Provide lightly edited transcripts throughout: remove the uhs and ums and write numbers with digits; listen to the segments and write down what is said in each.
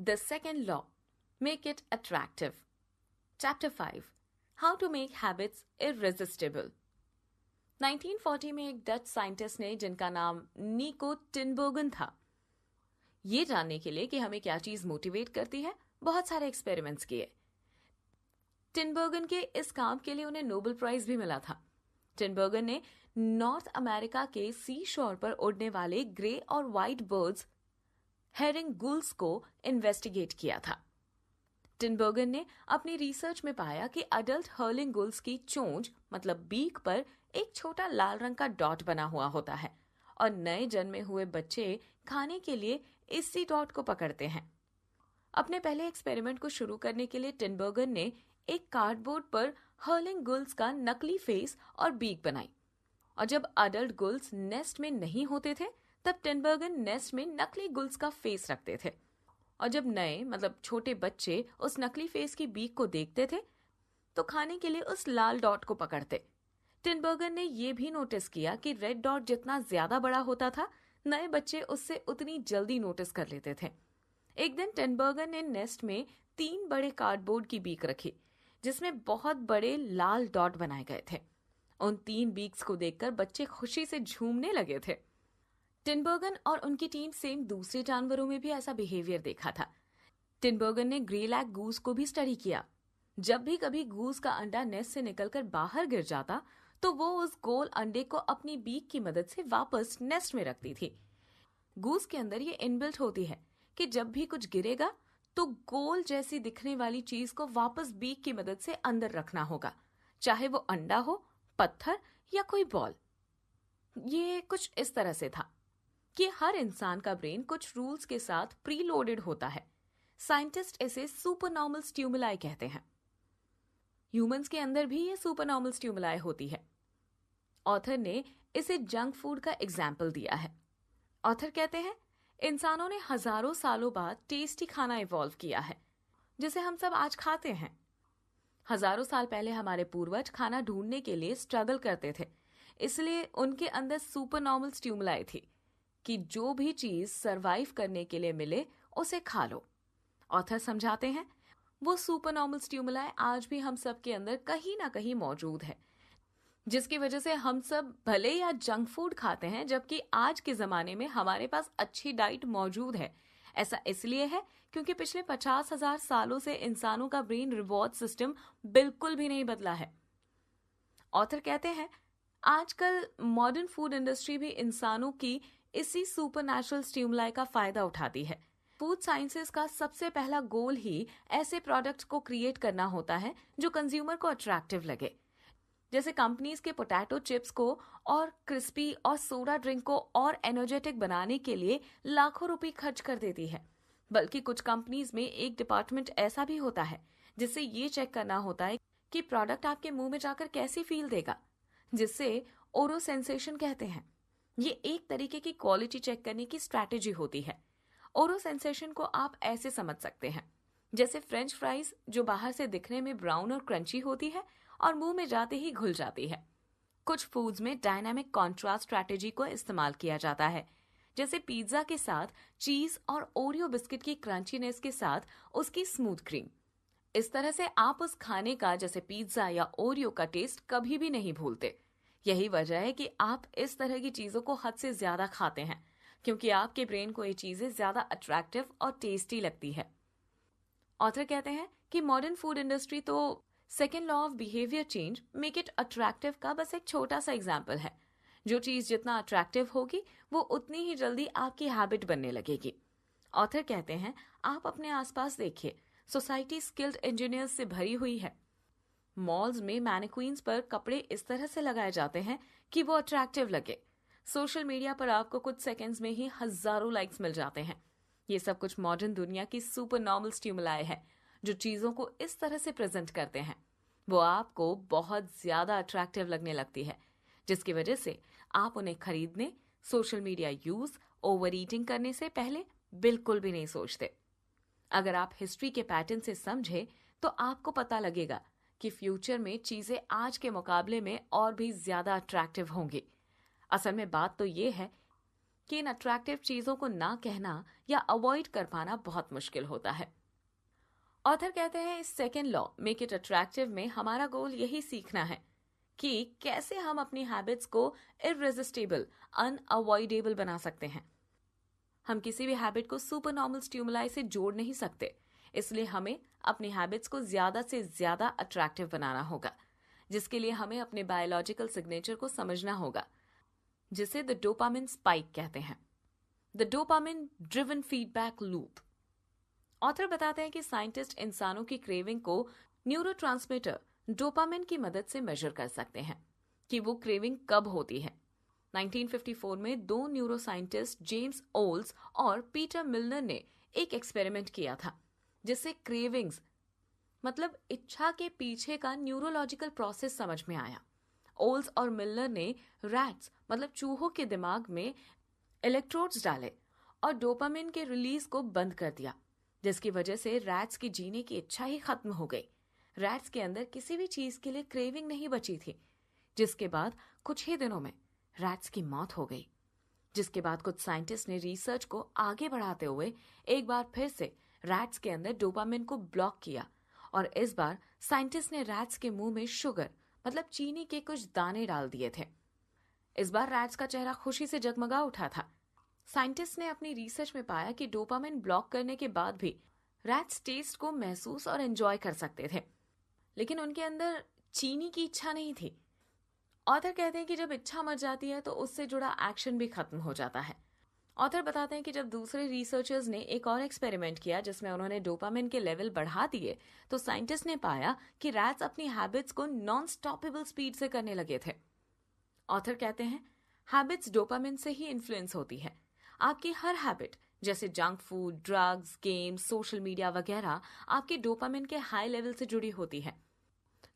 The second law, make it attractive. Chapter 5, How to make habits irresistible. 1940 में एक Dutch scientist ने, जिनका नाम निको टिनबर्गन था, ये जानने के लिए कि हमें क्या चीज मोटिवेट करती है, बहुत सारे एक्सपेरिमेंट्स किए। टिनबर्गन के इस काम के लिए उन्हें नोबेल प्राइज भी मिला था। टिनबर्गन ने नॉर्थ अमेरिका के सी शोर पर उड़ने वाले ग्रे और व्हाइट बर्ड्स, हेरिंग गुल्स को इन्वेस्टिगेट किया था। टिनबर्गन ने अपनी रिसर्च में पाया कि अडल्ट हर्लिंग गुल्स की चोंच मतलब बीक पर एक छोटा लाल रंग का डॉट बना हुआ होता है और नए जन्मे हुए बच्चे खाने के लिए इसी डॉट को पकड़ते हैं। अपने पहले एक्सपेरिमेंट को शुरू करने के लिए टिनबर्गन ने एक कार्डबोर्ड पर हर्लिंग गुल्स का नकली फेस और बीक बनाई, और जब अडल्ट गुल्स नेस्ट में नहीं होते थे तब टिनबर्गन नेस्ट में नकली गुल्स का फेस रखते थे, और जब नए मतलब छोटे बच्चे उस नकली फेस की बीक को देखते थे तो खाने के लिए उस लाल डॉट को पकड़ते। टिनबर्गन ने यह भी नोटिस किया कि रेड डॉट जितना ज्यादा बड़ा होता था, नए बच्चे उससे उतनी जल्दी नोटिस कर लेते थे। एक दिन टिनबर्गन ने नेस्ट में 3 बड़े कार्डबोर्ड की बीक रखी जिसमें बहुत बड़े लाल डॉट बनाए गए थे। उन 3 बीक्स को देखकर बच्चे खुशी से झूमने लगे थे। टिनबर्गन और उनकी टीम सेम दूसरे जानवरों में भी ऐसा बिहेवियर देखा था। टिनबर्गन ने ग्रेलैक गूस को भी स्टडी किया। जब भी कभी गूस का अंडा नेस्ट से निकलकर बाहर गिर जाता तो वो उस गोल अंडे को अपनी बीक की मदद से वापस नेस्ट में रखती थी। गूस के अंदर ये इनबिल्ट होती है कि जब भी कुछ गिरेगा तो गोल जैसी दिखने वाली चीज को वापस बीक की मदद से अंदर रखना होगा, चाहे वो अंडा हो, पत्थर या कोई बॉल। ये कुछ इस तरह से था कि हर इंसान का ब्रेन कुछ रूल्स के साथ प्रीलोडेड होता है। साइंटिस्ट इसे सुपरनॉर्मल स्टिमुलाई कहते हैं। ह्यूमंस के अंदर भी ये सुपरनॉर्मल स्टिमुलाई होती है। ऑथर ने इसे जंक फूड का एग्जाम्पल दिया है। ऑथर कहते हैं, इंसानों ने हजारों सालों बाद टेस्टी खाना इवॉल्व किया है जिसे हम सब आज खाते हैं। हजारों साल पहले हमारे पूर्वज खाना ढूंढने के लिए स्ट्रगल करते थे, इसलिए उनके अंदर सुपरनॉर्मल स्टिमुलाई थी कि जो भी चीज सरवाइव करने के लिए मिले उसे खा लो। ऑथर समझाते हैं, वो सुपरनॉर्मल स्टिमुलाई आज भी हम सब के अंदर कहीं ना कहीं मौजूद है, जिसकी वजह से हम सब भले या जंक फूड खाते हैं, जबकि आज के जमाने में हमारे पास अच्छी डाइट मौजूद है। ऐसा इसलिए है क्योंकि पिछले 50,000 सालों से इंसानों का ब्रेन रिवॉर्ड सिस्टम बिल्कुल भी नहीं बदला है। ऑथर कहते हैं, आजकल मॉडर्न फूड इंडस्ट्री भी इंसानों की इसी सुपरनैचुरल स्टिमुलाई का फायदा उठाती है। फूड साइंसेस का सबसे पहला गोल ही ऐसे प्रोडक्ट्स को क्रिएट करना होता है जो कंज्यूमर को अट्रैक्टिव लगे। जैसे कंपनीज के पोटैटो चिप्स को और क्रिस्पी और सोडा ड्रिंक को और एनर्जेटिक बनाने के लिए लाखों रुपए खर्च कर देती है। बल्कि कुछ कंपनीज में एक डिपार्टमेंट ऐसा भी होता है जिससे ये चेक करना होता है कि प्रोडक्ट आपके मुंह में जाकर कैसी फील देगा, जिससे ओरो सेंसेशन कहते हैं। ये एक तरीके की क्वालिटी चेक करने की स्ट्रैटेजी होती है। ओरो सेंसेशन को आप ऐसे समझ सकते हैं जैसे फ्रेंच फ्राइज जो बाहर से दिखने में ब्राउन और क्रंची होती है और मुंह में जाते ही घुल जाती है। कुछ फूड्स में डायनामिक कॉन्ट्रास्ट स्ट्रैटेजी को इस्तेमाल किया जाता है, जैसे पिज्जा के साथ चीज और ओरियो बिस्किट की क्रंचीनेस के साथ उसकी स्मूथ क्रीम। इस तरह से आप उस खाने का, जैसे पिज्जा या ओरियो का टेस्ट कभी भी नहीं भूलते। यही वजह है कि आप इस तरह की चीजों को हद से ज्यादा खाते हैं, क्योंकि आपके ब्रेन को ये चीजें ज्यादा अट्रैक्टिव और टेस्टी लगती है। ऑथर कहते हैं कि मॉडर्न फूड इंडस्ट्री तो second law of behaviour change, make it attractive का बस एक छोटा सा एग्जाम्पल है। जो चीज जितना अट्रैक्टिव होगी वो उतनी ही जल्दी आपकी हैबिट बनने लगेगी। ऑथर कहते हैं, आप अपने आसपास देखिए, सोसाइटी स्किल्ड इंजीनियर्स से भरी हुई है। मॉल्स में मैनिक्वीन्स पर कपड़े इस तरह से लगाए जाते हैं कि वो अट्रैक्टिव लगे। सोशल मीडिया पर आपको कुछ सेकंड्स में ही हजारों लाइक्स मिल जाते हैं। ये सब कुछ मॉडर्न दुनिया की सुपर नॉर्मल स्टिमुलाई है जो चीजों को इस तरह से प्रेजेंट करते हैं वो आपको बहुत ज्यादा अट्रैक्टिव लगने लगती है, जिसकी वजह से आप उन्हें खरीदने, social media use, over eating करने से पहले बिल्कुल भी नहीं सोचते। अगर आप हिस्ट्री के पैटर्न से समझे तो आपको पता लगेगा कि फ्यूचर में चीजें आज के मुकाबले में और भी ज्यादा अट्रैक्टिव होंगी। असल में बात तो ये है कि इन अट्रैक्टिव चीजों को ना कहना या अवॉइड कर पाना बहुत मुश्किल होता है। ऑथर कहते हैं इस second law make it attractive में हमारा गोल यही सीखना है कि कैसे हम अपनी हैबिट्स को इररेजिस्टेबल, अनअवॉइडेबल बना सकते हैं। हम किसी भी हैबिट को सुपर नॉर्मल स्टिमुलाई से जोड़ नहीं सकते, इसलिए हमें अपनी हैबिट्स को ज्यादा से ज्यादा अट्रैक्टिव बनाना होगा, जिसके लिए हमें अपने बायोलॉजिकल सिग्नेचर को समझना होगा, जिसे द डोपामिन स्पाइक कहते हैं, the dopamine driven feedback loop. Author बताते हैं कि साइंटिस्ट इंसानों की क्रेविंग को न्यूरोट्रांसमीटर डोपामिन की मदद से मेजर कर सकते हैं कि वो क्रेविंग कब होती है। 1954 में दो न्यूरो साइंटिस्ट जेम्स ओल्स और पीटर मिलनर ने एक एक्सपेरिमेंट किया था, जिससे क्रेविंग्स मतलब इच्छा के पीछे का न्यूरोलॉजिकल प्रोसेस समझ में आया। ओल्स और मिलनर ने रैट्स मतलब चूहों के दिमाग में इलेक्ट्रोड्स डाले और डोपामिन के रिलीज को बंद कर दिया, जिसकी वजह से रैट्स की जीने की इच्छा ही खत्म हो गई। रैट्स के अंदर किसी भी चीज के लिए क्रेविंग नहीं बची थी, जिसके बाद कुछ ही दिनों में रैट्स की मौत हो गई। जिसके बाद कुछ साइंटिस्ट ने रिसर्च को आगे बढ़ाते हुए एक बार फिर से रैट्स के अंदर डोपामिन को ब्लॉक किया और इस बार साइंटिस्ट ने रैट्स के मुंह में शुगर मतलब चीनी के कुछ दाने डाल दिए थे। इस बार रैट्स का चेहरा खुशी से जगमगा उठा था। साइंटिस्ट ने अपनी रिसर्च में पाया कि डोपामिन ब्लॉक करने के बाद भी रैट्स टेस्ट को महसूस और एंजॉय कर सकते थे, लेकिन उनके अंदर चीनी की इच्छा नहीं थी। ऑथर कहते हैं कि जब इच्छा मर जाती है तो उससे जुड़ा एक्शन भी खत्म हो जाता है। ऑथर बताते हैं कि जब दूसरे रिसर्चर्स ने एक और एक्सपेरिमेंट किया जिसमें उन्होंने डोपामिन के लेवल बढ़ा दिए, तो साइंटिस्ट ने पाया कि रैट्स अपनी हैबिट्स को नॉन स्टॉपेबल स्पीड से करने लगे थे। ऑथर कहते हैं हैबिट्स डोपामिन से ही इन्फ्लुएंस होती है। आपकी हर हैबिट जैसे junk food, drugs, games, social media वगैरह आपके डोपामिन के हाई लेवल से जुड़ी होती है।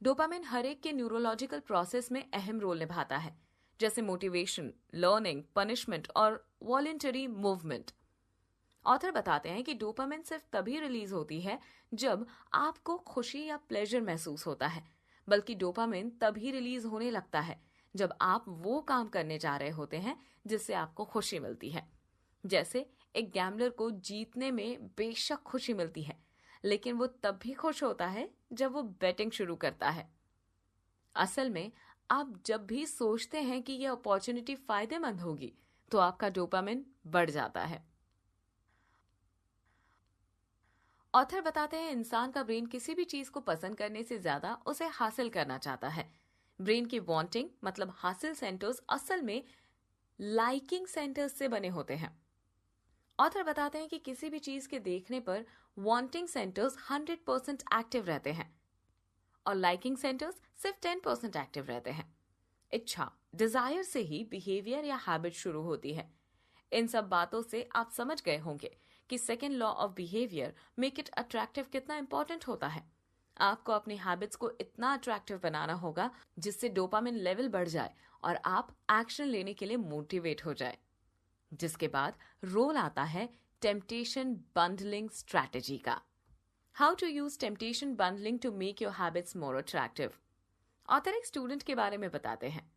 डोपामिन हर एक के न्यूरोलॉजिकल प्रोसेस में अहम रोल निभाता है, जैसे मोटिवेशन, लर्निंग, पनिशमेंट और वॉलंटरी मूवमेंट। ऑथर बताते हैं कि डोपामिन सिर्फ तभी रिलीज होती है जब आपको खुशी या प्लेजर महसूस होता है, बल्कि डोपामिन तभी रिलीज होने लगता है जब आप वो काम करने जा रहे होते हैं जिससे आपको खुशी मिलती है। जैसे एक गैम्बलर को जीतने में बेशक खुशी मिलती है, लेकिन वो तब भी खुश होता है जब वो बेटिंग शुरू करता है। असल में आप जब भी सोचते हैं कि यह अपॉर्चुनिटी फायदेमंद होगी, तो आपका डोपामिन बढ़ जाता है। ऑथर बताते हैं इंसान का ब्रेन किसी भी चीज को पसंद करने से ज्यादा उसे हासिल करना चाहता है। ब्रेन की वांटिंग मतलब हासिल सेंटर्स असल में लाइकिंग सेंटर्स से बने होते हैं। ऑथर बताते हैं कि किसी भी चीज के देखने पर वांटिंग सेंटर्स 100% एक्टिव रहते हैं और लाइकिंग सेंटर्स सिर्फ 10% एक्टिव रहते हैं। इच्छा, डिजायर से ही बिहेवियर या हैबिट शुरू होती है। इन सब बातों से आप समझ गए होंगे कि second law of behaviour make it attractive कितना इंपॉर्टेंट होता है। आपको अपनी हैबिट्स को इतना अट्रैक्टिव बनाना होगा जिससे डोपामिन लेवल बढ़ जाए और आप एक्शन लेने के लिए मोटिवेट हो जाए। जिसके बाद रोल आता है टेम्पटेशन बंडलिंग स्ट्रैटेजी का। How to use temptation bundling to make your habits more attractive. Author एक स्टूडेंट के बारे में बताते हैं।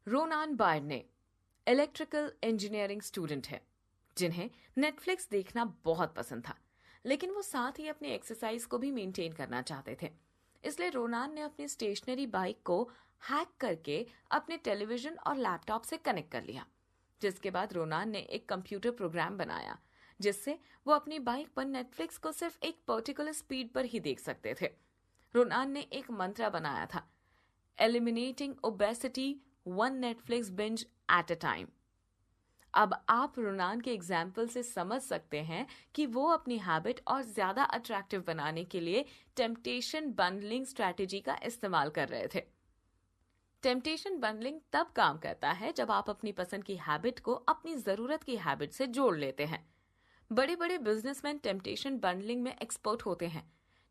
Ronan Byrne electrical engineering student है, जिन्हें नेटफ्लिक्स देखना बहुत पसंद था, लेकिन वो साथ ही अपनी एक्सरसाइज को भी मेंटेन करना चाहते थे। इसलिए रोनान ने अपनी स्टेशनरी बाइक को हैक करके अपने टेलीविजन और लैपटॉप से कनेक्ट कर लिया। जिसके बाद रोनान ने एक कंप्यूटर प्रोग्राम बनाया जिससे वो अपनी बाइक पर नेटफ्लिक्स को सिर्फ एक पर्टिकुलर स्पीड पर ही देख सकते थे। रोनान ने एक मंत्र बनाया था, eliminating obesity one Netflix binge at a time. अब आप रोनान के एग्जाम्पल से समझ सकते हैं कि वो अपनी हैबिट और ज्यादा अट्रैक्टिव बनाने के लिए टेम्पटेशन बंडलिंग स्ट्रैटेजी का इस्तेमाल कर रहे थे। टेम्पटेशन बंडलिंग तब काम करता है जब आप अपनी पसंद की हैबिट को अपनी जरूरत की हैबिट से जोड़ लेते हैं। बड़े बड़े बिजनेसमैन टेम्पटेशन बंडलिंग में एक्सपर्ट होते हैं।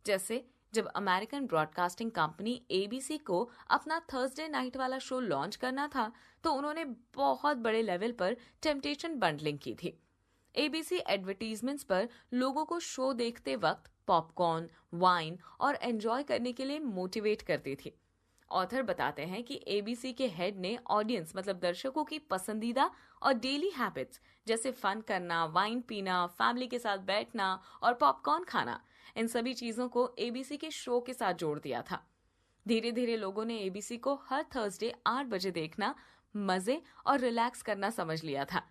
जैसे जब अमेरिकन ब्रॉडकास्टिंग कंपनी एबीसी को अपना थर्सडे नाइट वाला शो लॉन्च करना था, तो उन्होंने बहुत बड़े लेवल पर टेम्पटेशन बंडलिंग की थी। एबीसी एडवर्टीजमेंट्स पर लोगों को शो देखते वक्त पॉपकॉर्न, वाइन और एंजॉय करने के लिए मोटिवेट करती थी। ऑथर बताते हैं कि एबीसी के हेड ने ऑडियंस मतलब दर्शकों की पसंदीदा और डेली हैबिट्स जैसे फन करना, वाइन पीना, फैमिली के साथ बैठना और पॉपकॉर्न खाना, इन सभी चीजों को एबीसी के शो के साथ जोड़ दिया था। धीरे धीरे लोगों ने एबीसी को हर थर्सडे 8 बजे देखना मजे और रिलैक्स करना समझ लिया था।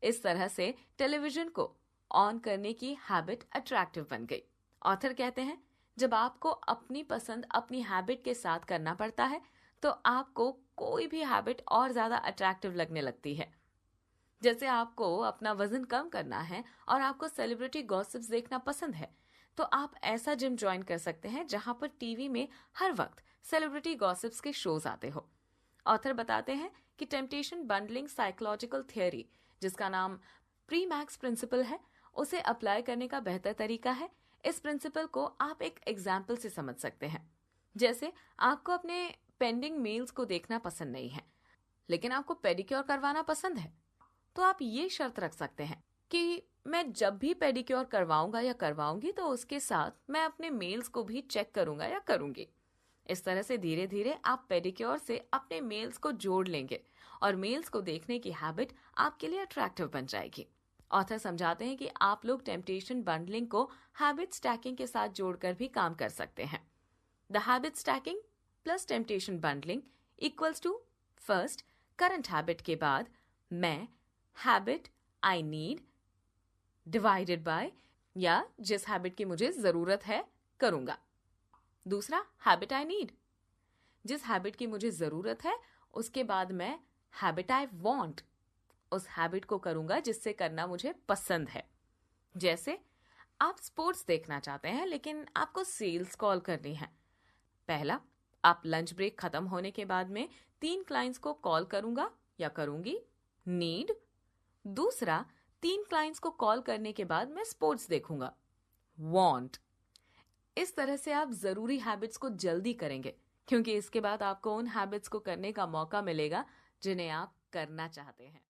इस तरह से टेलीविजन को ऑन करने की हैबिट अट्रैक्टिव बन गई। ऑथर कहते हैं, जब आपको अपनी पसंद अपनी हैबिट के साथ करना पड़ता है तो आपको कोई भी हैबिट और ज्यादा अट्रैक्टिव लगने लगती है। जैसे आपको अपना वजन कम करना है और आपको सेलिब्रिटी गॉसिप्स देखना पसंद है, तो आप ऐसा जिम ज्वाइन कर सकते हैं जहां पर टीवी में हर वक्त सेलिब्रिटी गॉसिप्स के शोज आते हो। ऑथर बताते हैं कि टेम्पटेशन बंडलिंग साइकोलॉजिकल थियोरी, जिसका नाम प्री मैक्स प्रिंसिपल है, उसे अप्लाई करने का बेहतर तरीका है। इस प्रिंसिपल को आप एक एग्जाम्पल से समझ सकते हैं। जैसे आपको अपने पेंडिंग मेल्स को देखना पसंद नहीं है, लेकिन आपको पेडिक्योर करवाना पसंद है, तो आप ये शर्त रख सकते हैं कि मैं जब भी पेडिक्योर करवाऊंगा या करवाऊंगी तो उसके साथ मैं अपने मेल्स को भी चेक करूंगा या करूंगी। इस तरह से धीरे धीरे आप पेडिक्योर से अपने मेल्स को जोड़ लेंगे और मेल्स को देखने की हैबिट आपके लिए अट्रैक्टिव बन जाएगी। ऑथर समझाते हैं कि आप लोग टेम्पटेशन बंडलिंग को हैबिट स्टैकिंग के साथ जोड़कर भी काम कर सकते हैं। The habit stacking plus temptation bundling equals to first current habit के बाद मैं habit I need divided by या जिस हैबिट की मुझे जरूरत है करूंगा। दूसरा हैबिट आई नीड, जिस हैबिट की मुझे जरूरत है उसके बाद मैं हैबिट आई वांट, उस हैबिट को करूंगा जिससे करना मुझे पसंद है। जैसे आप स्पोर्ट्स देखना चाहते हैं लेकिन आपको सेल्स कॉल करनी है। पहला, आप लंच ब्रेक खत्म होने के बाद में 3 क्लाइंट्स को कॉल करूंगा या करूंगी, नीड। दूसरा, 3 क्लाइंट्स को कॉल करने के बाद मैं स्पोर्ट्स देखूंगा, वांट। इस तरह से आप जरूरी हैबिट्स को जल्दी करेंगे, क्योंकि इसके बाद आपको उन हैबिट्स को करने का मौका मिलेगा जिन्हें आप करना चाहते हैं।